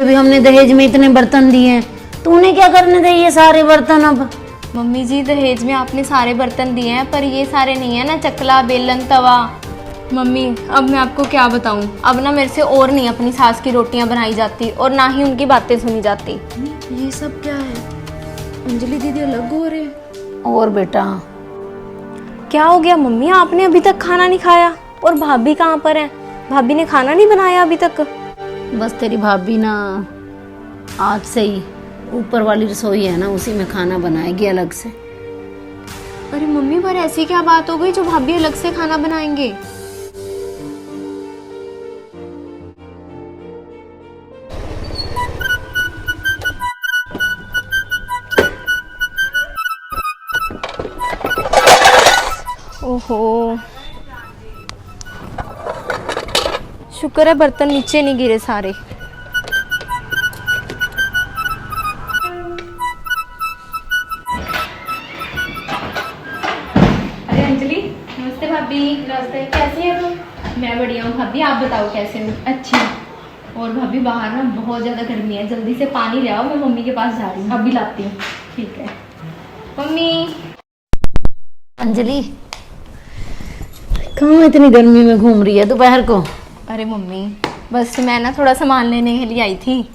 अभी हमने दहेज में इतने बर्तन दिए हैं, तूने क्या करने दे ये सारे बर्तन अब? मम्मी जी दहेज में आपने सारे बर्तन दिए हैं पर ये सारे नहीं है ना, चकला बेलन तवा। मम्मी अब मैं आपको क्या बताऊं, अब ना मेरे से और नहीं अपनी सास की रोटियां बनाई जाती और ना ही उनकी बातें सुनी जाती। ये सब क्या है? अंजलि दीदी अलग हो रहे हैं। और बेटा क्या हो गया मम्मी, आपने अभी तक खाना नहीं खाया? और भाभी कहाँ पर है? भाभी ने खाना नहीं बनाया अभी तक? बस तेरी भाभी ना आज से ही ऊपर वाली रसोई है ना, उसी में खाना बनाएगी अलग से। अरे मम्मी पर ऐसी क्या बात हो गई जो भाभी अलग से खाना बनाएंगे? ओहो, शुक्र है बर्तन नीचे नहीं गिरे सारे। अरे अंजलि, नमस्ते भाभी। नमस्ते, कैसी है तुम? मैं बढ़िया हूँ भाभी, आप बताओ कैसे हो? अच्छी। और भाभी बाहर ना बहुत ज़्यादा गर्मी है, जल्दी से पानी ले आओ, मैं मम्मी के पास जा रही हूँ, अभी लाती हूँ। ठीक है मम्मी। अंजलि कहाँ इतनी गर्मी में घूम रही है दोपहर को? अरे मम्मी बस मैं ना थोड़ा सामान लेने के लिए आई थी।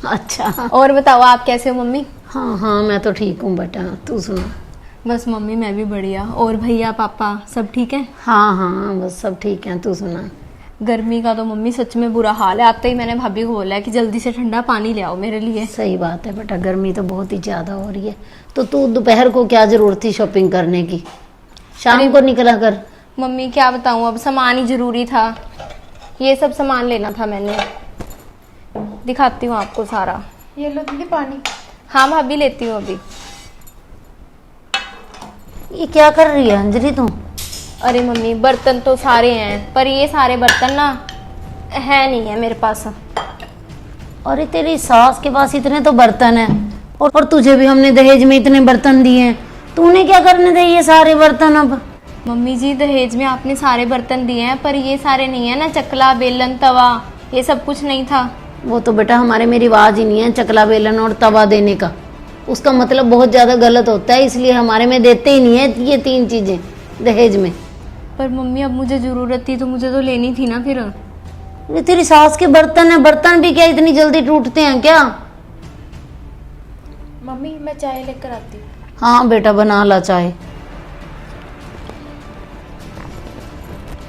अच्छा। और बताओ आप कैसे हो मम्मी? हाँ हाँ मैं तो ठीक हूँ बेटा, तू सुना? बस मम्मी मैं भी बढ़िया। और भैया पापा सब ठीक है? हाँ हाँ बस सब ठीक है, तू सुना? गर्मी का तो मम्मी सच में बुरा हाल है। आते ही मैंने भाभी को बोला है कि जल्दी से ठंडा पानी ले आओ मेरे लिए। सही बात है बेटा, गर्मी तो बहुत ही ज्यादा हो रही है। तो तू दोपहर को क्या जरूरत थी शॉपिंग करने की? शाम को निकला कर। मम्मी क्या बताऊं, अब सामान ही जरूरी था, ये सब सामान लेना था मैंने। दिखाती हूँ आपको सारा। ये लो दीदी पानी। हाँ भाभी लेती हूँ अभी। ये क्या कर रही है अंजलि तू? अरे मम्मी बर्तन तो सारे हैं पर ये सारे बर्तन ना है नहीं है मेरे पास। अरे तेरी सास के पास इतने तो बर्तन है और तुझे भी हमने दहेज में इतने बर्तन दिए हैं, तूने क्या करने दे ये सारे बर्तन अब? मम्मी जी दहेज में आपने सारे बर्तन दिए हैं पर ये सारे नहीं है ना, चकला बेलन तवा ये सब कुछ नहीं था। वो तो बेटा हमारे में रिवाज ही नहीं है चकला बेलन और तवा देने का, उसका मतलब बहुत ज्यादा गलत होता है, इसलिए हमारे में देते ही नहीं है ये तीन चीजें दहेज में। पर मम्मी अब मुझे जरूरत थी तो मुझे तो लेनी थी ना फिर। ये तेरी सास के बर्तन है, बर्तन भी क्या इतनी जल्दी टूटते हैं क्या? मम्मी मैं चाय लेकर आती हूँ। हाँ बेटा बना ला चाय।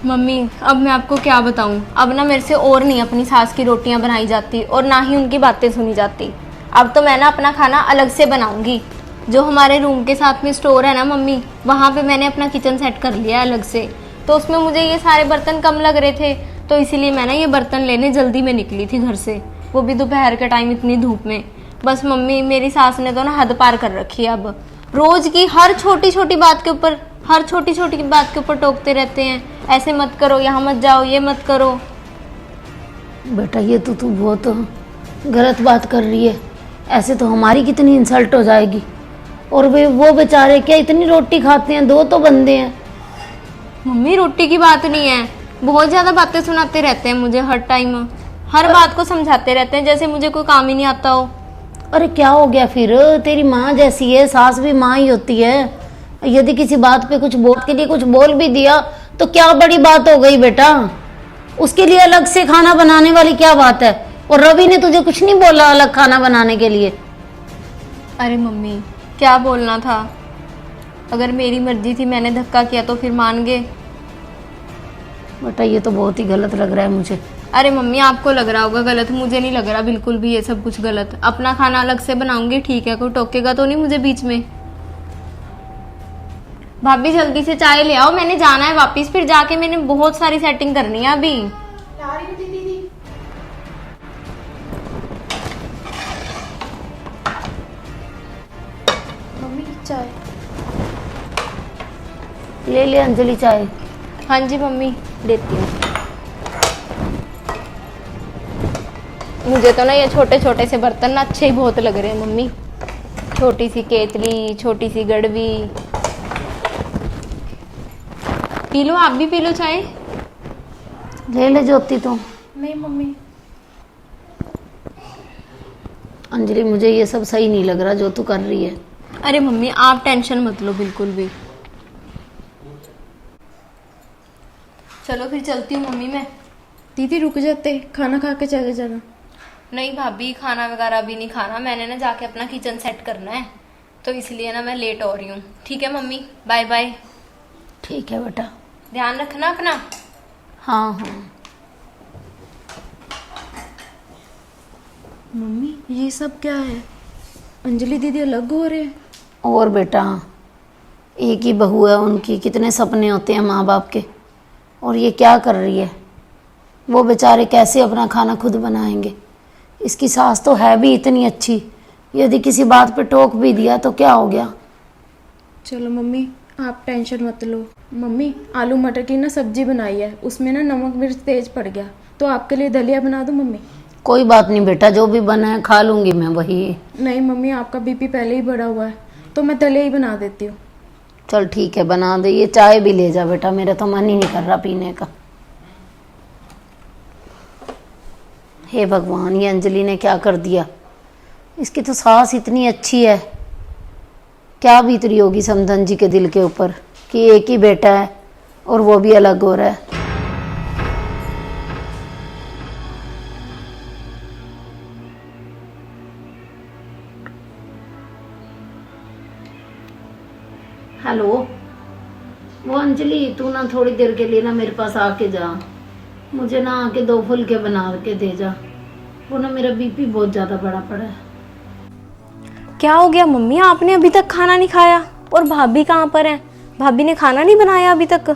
मम्मी अब मैं आपको क्या बताऊं, अब ना मेरे से और नहीं अपनी सास की रोटियां बनाई जाती और ना ही उनकी बातें सुनी जाती। अब तो मैं ना अपना खाना अलग से बनाऊंगी। जो हमारे रूम के साथ में स्टोर है ना मम्मी, वहाँ पे मैंने अपना किचन सेट कर लिया है अलग से, तो उसमें मुझे ये सारे बर्तन कम लग रहे थे तो इसीलिए मैं ना ये बर्तन लेने जल्दी में निकली थी घर से, वो भी दोपहर के टाइम इतनी धूप में। बस मम्मी मेरी सास ने तो ना हद पार कर रखी है, अब रोज की हर छोटी छोटी बात के ऊपर टोकते रहते हैं, ऐसे मत करो, यहाँ मत जाओ, ये मत करो। बेटा ये तो तू बहुत गलत बात कर रही है, ऐसे तो हमारी कितनी इंसल्ट हो जाएगी। और वो बेचारे क्या इतनी रोटी खाते हैं, दो तो बंदे हैं। मम्मी रोटी की बात नहीं है, बहुत ज्यादा बातें सुनाते रहते हैं मुझे, हर टाइम हर बात को समझाते रहते हैं जैसे मुझे कोई काम ही नहीं आता हो। अरे क्या हो गया फिर, तेरी माँ जैसी है, सास भी माँ ही होती है। यदि किसी बात पे कुछ बोल भी दिया तो क्या बड़ी बात हो गई बेटा, उसके लिए अलग से खाना बनाने वाली क्या बात है? और रवि ने तुझे कुछ नहीं बोला अलग खाना बनाने के लिए? अरे मम्मी क्या बोलना था, अगर मेरी मर्जी थी मैंने धक्का किया तो फिर मान गए। बेटा ये तो बहुत ही गलत लग रहा है मुझे। अरे मम्मी आपको लग रहा होगा गलत, मुझे नहीं लग रहा बिल्कुल भी ये सब कुछ गलत। अपना खाना अलग से बनाऊंगी, ठीक है, कोई टोकेगा तो नहीं मुझे बीच में। भाभी जल्दी से चाय ले आओ, मैंने जाना है वापिस, फिर जाके मैंने बहुत सारी सेटिंग करनी है अभी। मम्मी चाय। ले अंजलि चाय। हाँ जी मम्मी देती हूँ। मुझे तो ना ये छोटे छोटे से बर्तन ना अच्छे ही बहुत लग रहे हैं मम्मी, छोटी सी केतली, छोटी सी गड़वी। पी लो, आप भी पी लो चाय। ले ज्योति तू। नहीं मम्मी। अंजलि मुझे ये सब सही नहीं लग रहा जो तू कर रही है। अरे मम्मी आप टेंशन मत लो बिल्कुल भी। चलो फिर चलती हूँ मम्मी मैं। दीदी रुक जाते, खाना खा के चले जाना। नहीं भाभी खाना वगैरह भी नहीं खाना, मैंने ना जाके अपना किचन सेट करना है, तो इसलिए ना मैं लेट हो रही हूँ। ठीक है मम्मी, बाय बाय। ठीक है बेटा। ध्यान रखना अपना। हाँ हाँ। मम्मी ये सब क्या है? अंजलि दीदी अलग हो रहे हैं। और बेटा एक ही बहू है उनकी, कितने सपने होते हैं माँ बाप के, और ये क्या कर रही है। वो बेचारे कैसे अपना खाना खुद बनाएंगे। इसकी सास तो है भी इतनी अच्छी, यदि किसी बात पे टोक भी दिया तो क्या हो गया। चलो मम्मी आप टेंशन मत लो। मम्मी आलू मटर की ना सब्जी बनाई है, उसमें ना नमक मिर्च तेज पड़ गया, तो आपके लिए दलिया बना दूं मम्मी? कोई बात नहीं बेटा, जो भी बना है खा लूंगी मैं वही। नहीं मम्मी आपका बीपी पहले ही बढ़ा हुआ है, तो मैं दलिया ही बना देती हूँ। चल ठीक है बना दे। ये चाय भी ले जा बेटा, मेरा तो मन ही नहीं कर रहा पीने का। हे भगवान, ये अंजलि ने क्या कर दिया। इसकी तो सास इतनी अच्छी है, क्या बीत रही होगी समधन जी के दिल के ऊपर कि एक ही बेटा है और वो भी अलग हो रहा है। हेलो, वो अंजलि तू ना थोड़ी देर के लिए ना मेरे पास आके जा, मुझे ना आके 2 फुलके बना के दे जा। वो ना मेरा बीपी बहुत ज़्यादा बढ़ा पड़ा है। क्या हो गया मम्मी, आपने अभी तक खाना नहीं खाया? और भाभी कहाँ पर है? भाभी ने खाना नहीं बनाया अभी तक?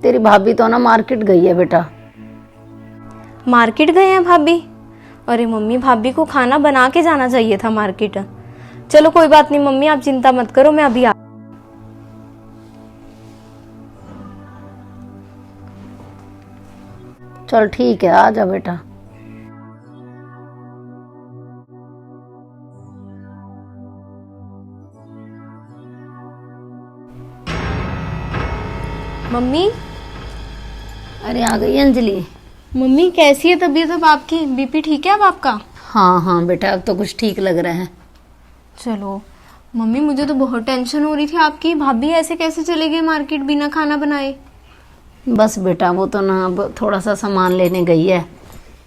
तेरी भाभी तो ना मार्केट गई है बेटा। मार्केट गए हैं भाभी? अरे मम्मी भाभी को खाना बना के जाना चाहिए था मार्केट। चलो कोई बात नहीं मम्मी, आप चिंता मत करो, मैं अभी चल ठीक है, आ जा बेटा। मम्मी। अरे आ गई अंजलि। मम्मी कैसी है तबीयत अब आपकी? बीपी ठीक है अब आपका? हाँ हाँ बेटा, अब तो कुछ ठीक लग रहा है। चलो मम्मी, मुझे तो बहुत टेंशन हो रही थी आपकी। भाभी ऐसे कैसे चले गए मार्केट बिना खाना बनाए? बस बेटा वो तो ना अब थोड़ा सा सामान लेने गई है,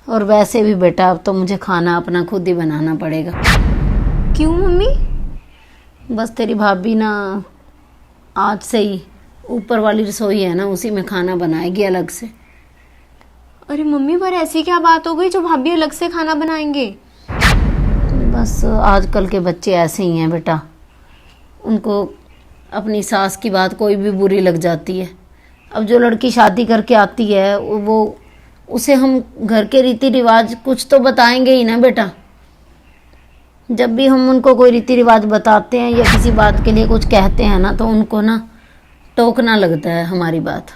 और वैसे भी बेटा अब तो मुझे खाना अपना खुद ही बनाना पड़ेगा। क्यों मम्मी? बस तेरी भाभी ना आज से ही ऊपर वाली रसोई है ना, उसी में खाना बनाएगी अलग से। अरे मम्मी पर ऐसी क्या बात हो गई जो भाभी अलग से खाना बनाएंगे? बस आजकल के बच्चे ऐसे ही हैं बेटा, उनको अपनी सास की बात कोई भी बुरी लग जाती है। अब जो लड़की शादी करके आती है वो उसे हम घर के रीति रिवाज कुछ तो बताएंगे ही ना बेटा। जब भी हम उनको कोई रीति रिवाज बताते हैं या किसी बात के लिए कुछ कहते हैं ना, तो उनको ना टोकना लगता है हमारी बात।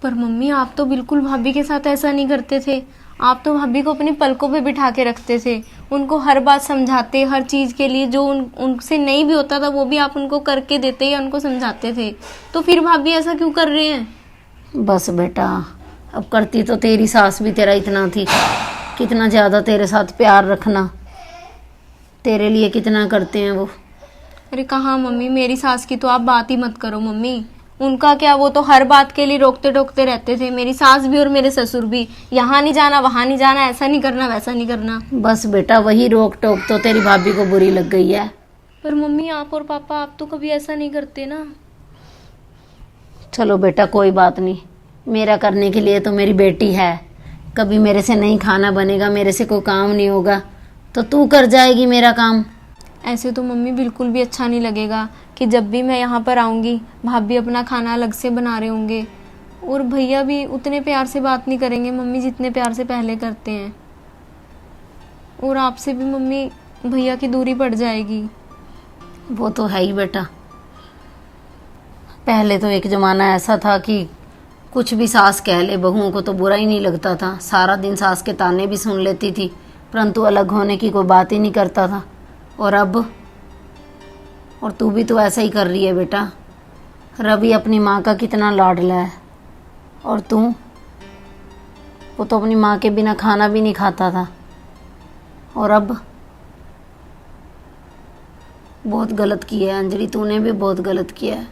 पर मम्मी आप तो बिल्कुल भाभी के साथ ऐसा नहीं करते थे। आप तो भाभी को अपनी पलकों पे बिठा के रखते थे, उनको हर बात समझाते, हर चीज के लिए जो उनसे नहीं भी होता था वो भी आप उनको करके देते या उनको समझाते थे। तो फिर भाभी ऐसा क्यों कर रहे हैं? बस बेटा, अब करती तो तेरी सास भी तेरा इतना थी, कितना ज़्यादा तेरे साथ प्यार रखना, तेरे लिए कितना करते हैं वो। अरे कहाँ मम्मी, मेरी सास की तो आप बात ही मत करो मम्मी। उनका क्या, वो तो हर बात के लिए रोकते टोकते रहते थे, मेरी सास भी और मेरे ससुर भी। यहाँ नहीं जाना, वहाँ नहीं जाना, ऐसा नहीं करना, वैसा नहीं करना। बस बेटा वही रोक टोक तो तेरी भाभी को बुरी लग गई है। पर मम्मी आप और पापा आप तो कभी ऐसा नहीं करते ना। चलो बेटा कोई बात नहीं, मेरा करने के लिए तो मेरी बेटी है। कभी मेरे से नहीं खाना बनेगा, मेरे से कोई काम नहीं होगा तो तू कर जाएगी मेरा काम। ऐसे तो मम्मी बिल्कुल भी अच्छा नहीं लगेगा कि जब भी मैं यहाँ पर आऊँगी भाभी अपना खाना अलग से बना रहे होंगे, और भैया भी उतने प्यार से बात नहीं करेंगे मम्मी जितने प्यार से पहले करते हैं। और आपसे भी मम्मी भैया की दूरी पड़ जाएगी। वो तो है ही बेटा, पहले तो एक ज़माना ऐसा था कि कुछ भी सास कह ले बहुओं को तो बुरा ही नहीं लगता था। सारा दिन सास के ताने भी सुन लेती थी, परंतु अलग होने की कोई बात ही नहीं करता था। और अब, और तू भी तो ऐसा ही कर रही है बेटा। रवि अपनी माँ का कितना लाडला है, और तू, वो तो अपनी माँ के बिना खाना भी नहीं खाता था, और अब बहुत गलत किया है अंजलि, तूने भी बहुत गलत किया है।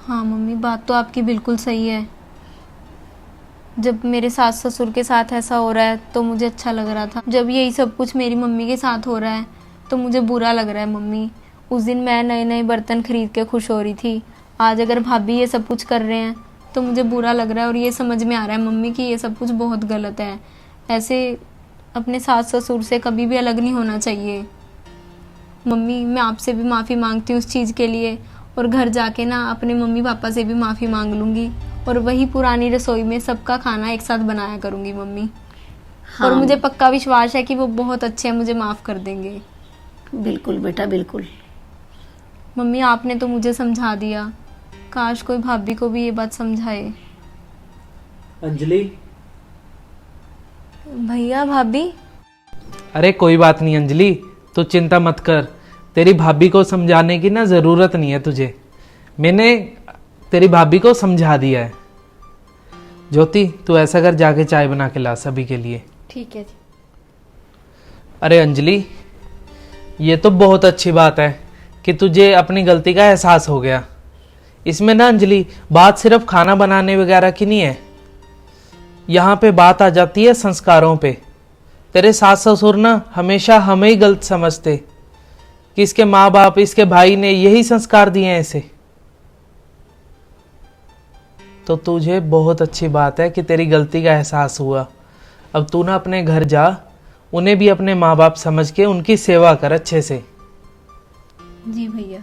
हाँ मम्मी, बात तो आपकी बिल्कुल सही है। जब मेरे सास ससुर के साथ ऐसा हो रहा है तो मुझे अच्छा लग रहा था, जब यही सब कुछ मेरी मम्मी के साथ हो रहा है तो मुझे बुरा लग रहा है मम्मी। उस दिन मैं नए नए बर्तन खरीद के खुश हो रही थी, आज अगर भाभी ये सब कुछ कर रहे हैं तो मुझे बुरा लग रहा है। और ये समझ में आ रहा है मम्मी कि ये सब कुछ बहुत गलत है। ऐसे अपने सास ससुर से कभी भी अलग नहीं होना चाहिए। मम्मी, मैं आपसे भी माफ़ी मांगती हूँ उस चीज़ के लिए, और घर जाके ना अपने मम्मी पापा से भी माफ़ी मांग लूँगी, और वही पुरानी रसोई में सबका खाना एक साथ बनाया करूँगी मम्मी। हाँ, और मुझे पक्का विश्वास है कि वो बहुत अच्छे हैं, मुझे माफ़ कर देंगे। बिल्कुल बेटा बिल्कुल। मम्मी, आपने तो मुझे समझा दिया, काश कोई भाभी को भी ये बात समझाए। अंजलि, भैया, भाभी। अरे कोई बात नहीं अंजलि, तू चिंता मत कर। तेरी भाभी को समझाने की ना ज़रूरत नहीं है तुझे, मैंने तेरी भाभी को समझा दिया है। ज्योति, तू ऐसा कर, जाके चाय बना के ला सभी के लिए। ठीक है जी। अरे अंजलि, ये तो बहुत अच्छी बात है कि तुझे अपनी गलती का एहसास हो गया। इसमें ना अंजलि, बात सिर्फ खाना बनाने वगैरह की नहीं है, यहाँ पे बात आ जाती है संस्कारों पे। तेरे सास ससुर ना हमेशा हमें ही गलत समझते कि इसके माँ बाप, इसके भाई ने यही संस्कार दिए हैं इसे। तो तुझे बहुत अच्छी बात है कि तेरी गलती का एहसास हुआ। अब तू ना अपने घर जा, उन्हें भी अपने माँ बाप समझ के उनकी सेवा कर अच्छे से। जी भैया।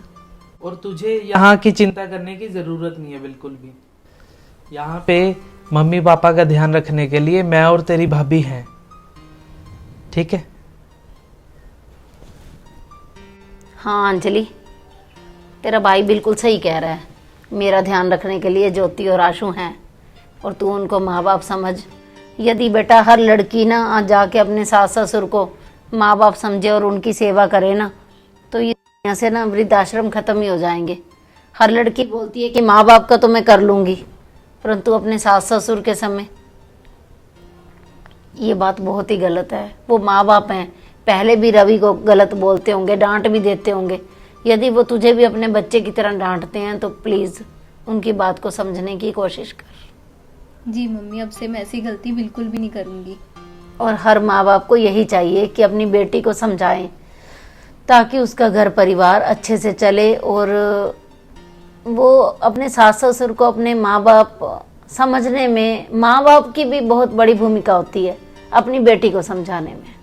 और तुझे यहाँ की चिंता करने की ज़रूरत नहीं है बिल्कुल भी। यहाँ पे मम्मी पापा का ध्यान रखने के लिए मैं और तेरी भाभी हैं, ठीक है? हाँ अंजलि, तेरा भाई बिल्कुल सही कह रहा है। मेरा ध्यान रखने के लिए ज्योति और आशु हैं, और तू उनको माँ बाप समझ। यदि बेटा हर लड़की ना आज जाके अपने सास ससुर को माँ बाप समझे और उनकी सेवा करे ना, तो ये यहाँ से ना वृद्धाश्रम खत्म ही हो जाएंगे। हर लड़की बोलती है कि माँ बाप का तो मैं कर लूँगी, परंतु अपने सास ससुर के समय ये बात बहुत ही गलत है। वो माँ बाप हैं, पहले भी रवि को गलत बोलते होंगे, डांट भी देते होंगे। यदि वो तुझे भी अपने बच्चे की तरह डांटते हैं तो प्लीज़ उनकी बात को समझने की कोशिश कर। जी मम्मी, अब से मैं ऐसी गलती बिल्कुल भी नहीं करूँगी। और हर माँ बाप को यही चाहिए कि अपनी बेटी को समझाएं, ताकि उसका घर परिवार अच्छे से चले, और वो अपने सास ससुर को अपने माँ बाप समझने में, माँ बाप की भी बहुत बड़ी भूमिका होती है अपनी बेटी को समझाने में।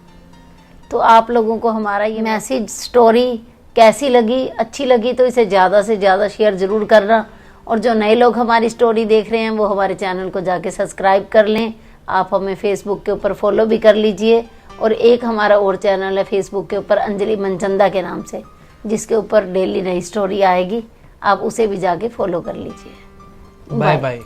तो आप लोगों को हमारा ये मैसेज स्टोरी कैसी लगी, अच्छी लगी तो इसे ज़्यादा से ज़्यादा शेयर ज़रूर करना। और जो नए लोग हमारी स्टोरी देख रहे हैं वो हमारे चैनल को जाके सब्सक्राइब कर लें। आप हमें फेसबुक के ऊपर फॉलो भी कर लीजिए, और एक हमारा और चैनल है फेसबुक के ऊपर अंजलि मनचंदा के नाम से, जिसके ऊपर डेली नई स्टोरी आएगी, आप उसे भी जाके फॉलो कर लीजिए। Bye bye.